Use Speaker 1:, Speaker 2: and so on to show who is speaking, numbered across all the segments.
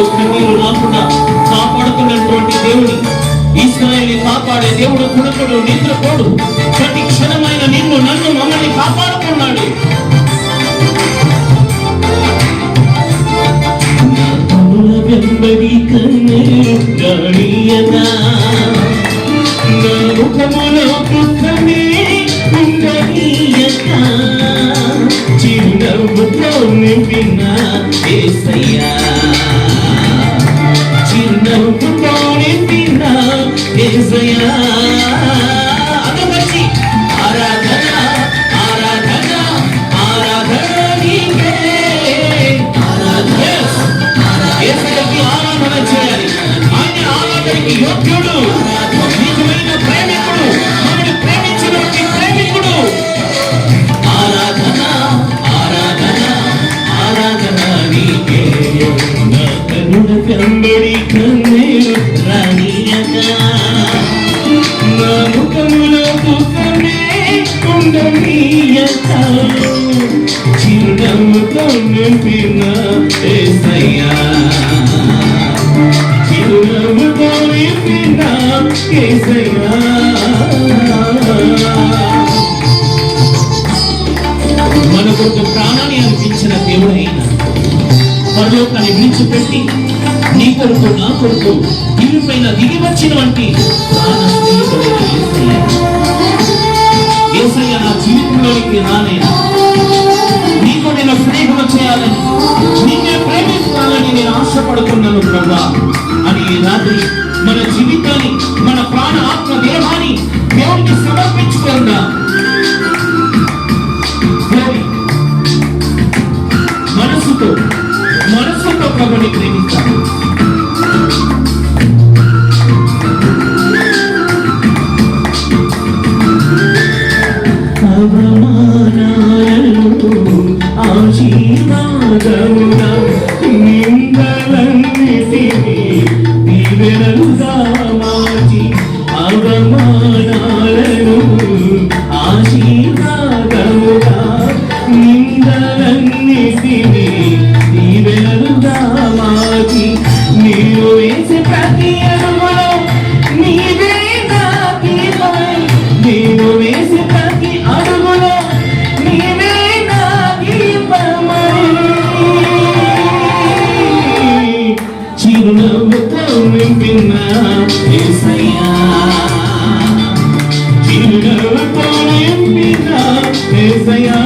Speaker 1: కళ్ళలో కన్నీరు రాకుండా కాపాడుతున్నటువంటి దేవుని, ఇశ్రాయేలుని కాపాడే దేవుడు కుడుకుడు నిద్రపోడు. ప్రతి క్షణమైన నిన్ను నన్ను మమ్మల్ని కాపాడుతున్నాడు. వెంబడి కన్నీరు గాడియనా, నా ముఖములో దుఃఖమే ఉండనీయక, చిరునవ్వుతో నింపిన యేసయ్యా, చిరునవ్వుతో నింపిన యేసయ్యా. అదొకటి ఆరాధన ఆరాధన ఆరాధన నీకే, యేసయ్యకి ఆరాధన చేయాలి. ఆయన ఆరాధనకి యోగ్యుడు, నిజమైన ప్రేమికుడు, మనల్ని ప్రేమించినటువంటి ప్రేమికుడు. ఆరాధన ఆరాధన ఆరాధన నీకే, నా కరుణ వెంబడి కన్నీరు రానీయక, నా ముఖములో దుఃఖమే ఉండనీయక, చిరునవ్వుతో నింపిన యేసయ్యా, చిరునవ్వుతో నింపిన యేసయ్యా. మన కొరకు ప్రాణాన్ని అనిపించిన దేవుడైన పరలోకాన్ని విడిచిపెట్టి నీ కొరకు నా కొరకు భూమి పైన దిగి వచ్చినటువంటి ప్రాణ స్నేహితుడైన యేసయ్య. యేసయ్య నా జీవితంలోకి రానైనా నీకు నేను స్నేహం చేయాలని, నిన్నే ప్రేమిస్తానని నేను ఆశపడుతున్నాను ప్రభా అని ఈ రాత్రి మన జీవితాన్ని, మన ప్రాణ ఆత్మ దేహాన్ని దేవునికి సమర్పించుకుందా. మనసుతో ప్రభుని ప్రేమిస్తాను. ఆశీర్వాదముగా నిందలన్నిటినీ దీవెనలుగా మార్చి, అవమానాలను ఆశీర్వాదముగా నిందలన్నిటినీ దీవెనలుగా మార్చి, నీవు వేసే ప్రతి అడుగులో నీవే నా దీపమై, నీవు వేసే ప్రతి అడుగులో నీవే నా దీపమై, చిరునవ్వుతో నింపిన యేసయ్యా, చిరునవ్వుతో నింపిన యేసయ్యా.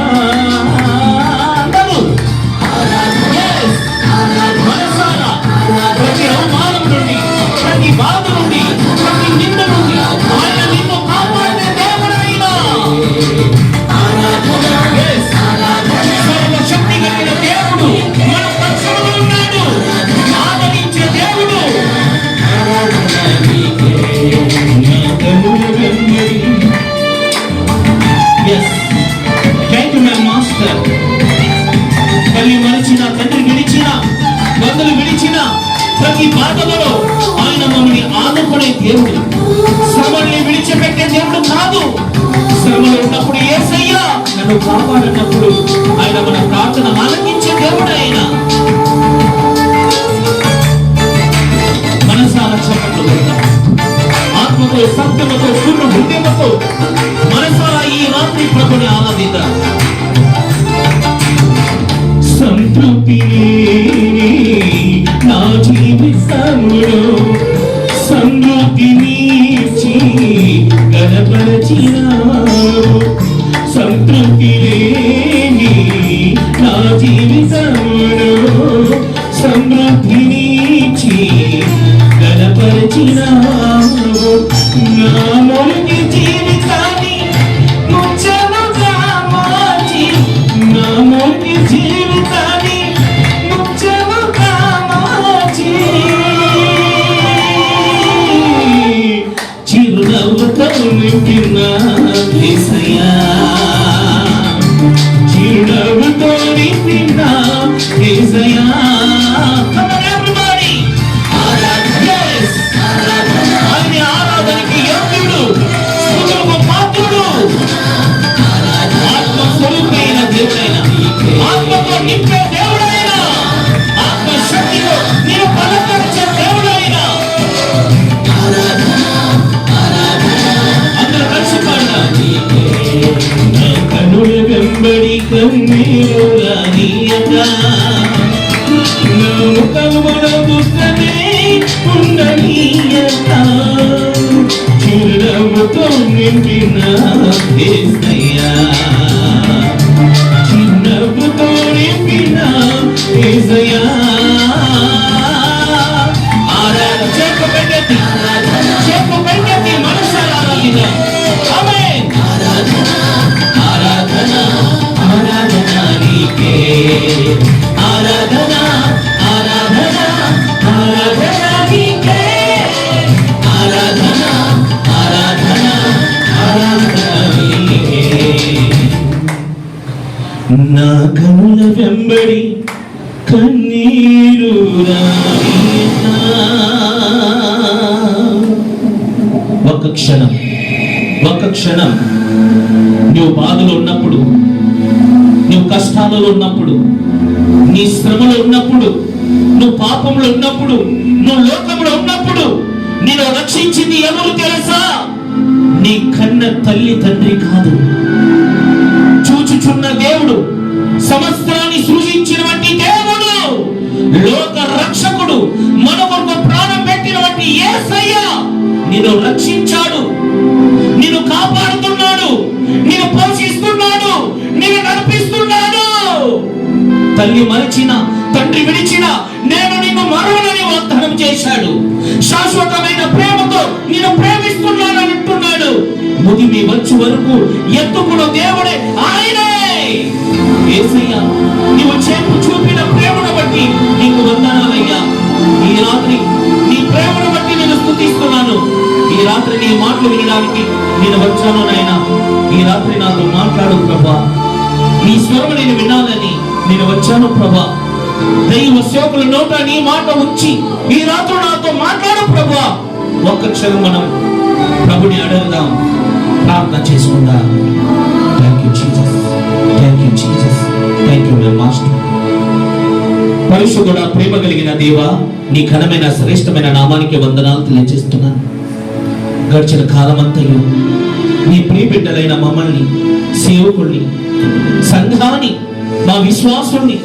Speaker 1: ప్రతి అవమానం నుండి, ప్రతి బాధ నుండి, ప్రతి నింద నుండి ఆయన నిన్ను కాపాడే దేవుడైనా, సర్వశక్తి కలిగిన దేవుడు మన పక్షంలో ఉన్నాడు, ఆదరించే దేవుడు. మాస్టర్ తల్లి మరిచిన, తండ్రి విడిచిన, బంధువులు విడిచిన ప్రతి బాధలో ఆయన మమ్మల్ని ఆదుకునే దేవుడు. శ్రమల్ని విడిచిపెట్టే దేవుడు కాదు. శ్రమలో ఉన్నప్పుడు యేసయ్యా నన్ను కాపాడినప్పుడు ఆయన మన ప్రార్థన ఆలకించే దేవుడు. ఆయన మనసారా చెప్పట్లు ఆత్మతో, సత్యముతో, పూర్ణ హృదయముతో మనసారా ఈ రాత్రి ప్రభుని ఆరాధిద్దాం. సంతృప్తి నా జీవితంలో సమృద్ధినిచ్చి గణపరచినావు, సంతృప్తి లేని నా జీవితంలో సమృద్ధినిచ్చి గణపరచినావు, నా మొదటి జీవితాన్ని ముచ్చముగా మార్చి, నా మొదటి జీవితాన్ని ముచ్చముగా మార్చి, చిరునవ్వుతో నింపిన యేసయ్యా, చిరునవ్వుతో నింపిన యేసయ్యా. ఆరాధనకి యోగ్యుడు, స్తుతులకు పాత్రుడు, ఆత్మస్వరూపైన దేవుడైన, ఆత్మతో నింపే దేవుడైన, ఆత్మశక్తితో నేను కన్నీరులనీయక నా ముఖమున దుఃఖమే ఉండనీయక చిరునవ్వుతో నింపిన యేసయ్యా చిరునవ్వుతో నింపిన యేసయ్యా ఆరాధన చెప్పు పెట్టండి మనసారా ఆమేన్ ఆరాధన ఆరాధన ఆరాధన నీకే ఆరాధన ఆరాధన ఆరాధన నీకే ఆరాధన ఆరాధన ఆరాధన నీకే నా కనుల వెంబడి కన్నీరు రాయినా ఒక క్షణం నువ్వు బాధలో ఉన్నప్పుడు, నువ్వు కష్టాలలో ఉన్నప్పుడు, నీ శ్రమలో ఉన్నప్పుడు, నువ్వు పాపంలో ఉన్నప్పుడు, నువ్వు లోకంలో ఉన్నప్పుడు నేను రక్షించింది ఎవరు తెలుసా? నీ కన్న తల్లి తండ్రి కాదు, చూచుచున్న దేవుడు, సమస్తాన్ని సృజించినటువంటి దేవుడు, లోక రక్షకుడు, మన కొరకు ప్రాణం పెట్టినటువంటి యేసయ్య నిన్ను రక్షించాడు, నిన్ను కాపాడుతున్నాడు, నిన్ను పోషిస్తున్నాడు, నిన్ను నడిపిస్తున్నాడు. తల్లి మరచిన, తండ్రి విడిచిన నేను నిన్ను మరువనని వాగ్దానం చేశాడు. శాశ్వతమైన ప్రేమతో నిన్ను ప్రేమిస్తున్నానని అంటున్నాడు. ముదిమి వచ్చి వరకు ఎత్తుకున్న దేవుడే ఆయనే. యేసయ్య నీవు చూపిన ప్రేమను బట్టి నీకు వందనాలయ్యా. ఈ రాత్రి నీ ప్రేమను బట్టి నేను స్తుతిస్తున్నాను. ఈ రాత్రి నీ మాటలు వినడానికి నేను వచ్చాను నాయనా. ఈ రాత్రి నాతో మాట్లాడు ప్రభా, నీ స్వరం నేను వినాలని నేను వచ్చాను ప్రభా. దైవ సేవకుల నోట నీ మాట ఉంచి ఈ రాత్రి నాతో మాట్లాడు ప్రభా. ఒక్క క్షణం మనం ప్రభుని అడుగుదాం, ప్రార్థన చేసుకుందాం. Thank you Jesus, thank you Jesus, thank you my master. పరిశుద్ధుడా, ప్రేమ కలిగిన దేవా, నీ ఘనమైన శ్రేష్టమైన నామానికి వందనాలు తెలియజేస్తున్నాను. గడిచిన కాలమంతయు నీ ప్రియ బిడ్డలైన మమ్మల్ని, సేవకుల్ని, సంఘాన్ని, మా విశ్వాసుల్ని,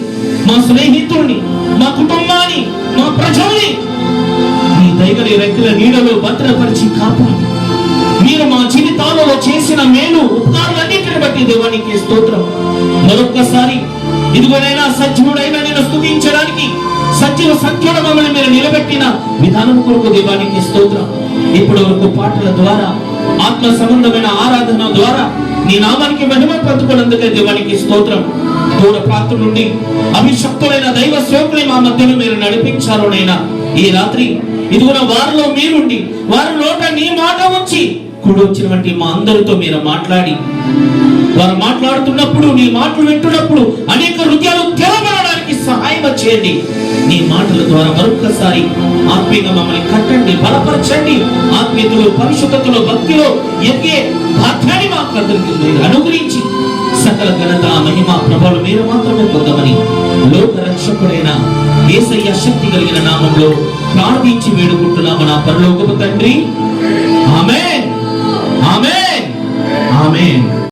Speaker 1: మా స్నేహితుల్ని, మా కుటుంబాన్ని, మా ప్రజల్ని నీ దయగలి రెక్కల నీడలో భద్రపరిచి కాపాడు. మీరు మా జీవితాలలో చేసిన మేలు ఉపకారాలన్నింటిని బట్టి దేవానికి స్తోత్రం. మరొక్కసారి ఇదిగోనైనా సజీవుడైనా నేను స్తుతించడానికి సజీవ సంఖ్యలో మమ్మల్ని మీరు నిలబెట్టిన విధానం కొరకు దేవానికి స్తోత్రం. ఇప్పటి వరకు పాటల ద్వారా, ఆత్మ సంబంధమైన ఆరాధన ద్వారా నీ నామానికి మహిమ పొందుకున్నందుకే దేవానికి స్తోత్రం. దూర ప్రాంతం నుండి అభిషక్తులైన దైవ సేవకుని మా మధ్యలో మీరు నడిపించారు నైనా. ఈ రాత్రి ఇదిగో వారిలో మీరుండి వారి నోట నీ మాట వచ్చి కూడి వచ్చినటువంటి మా అందరితో మీరు మాట్లాడి, వారు మాట్లాడుతున్నప్పుడు నీ మాటలు వింటున్నప్పుడు అనేక హృదయాలు తెరవడానికి సహాయం చేయండి. నీ మాటల ద్వారా మరొక్కసారి ఆత్మీయంగా మమ్మల్ని కట్టండి, బలపరచండి. ఆత్మీయతలో, పరిశుద్ధతలో, భక్తిలో ఎదిగే భాగ్యాన్ని మాకు అందరికీ మీరు అనుగ్రహించి సకల ఘనత, మహిమ, ప్రభావం మీరు మాత్రమే పొందమని లోక రక్షకుడైన యేసయ్య శక్తి కలిగిన నామంలో ప్రార్థించి వేడుకుంటున్నాము నా పరలోకపు తండ్రి. ఆమేన్, ఆమేన్, ఆమేన్.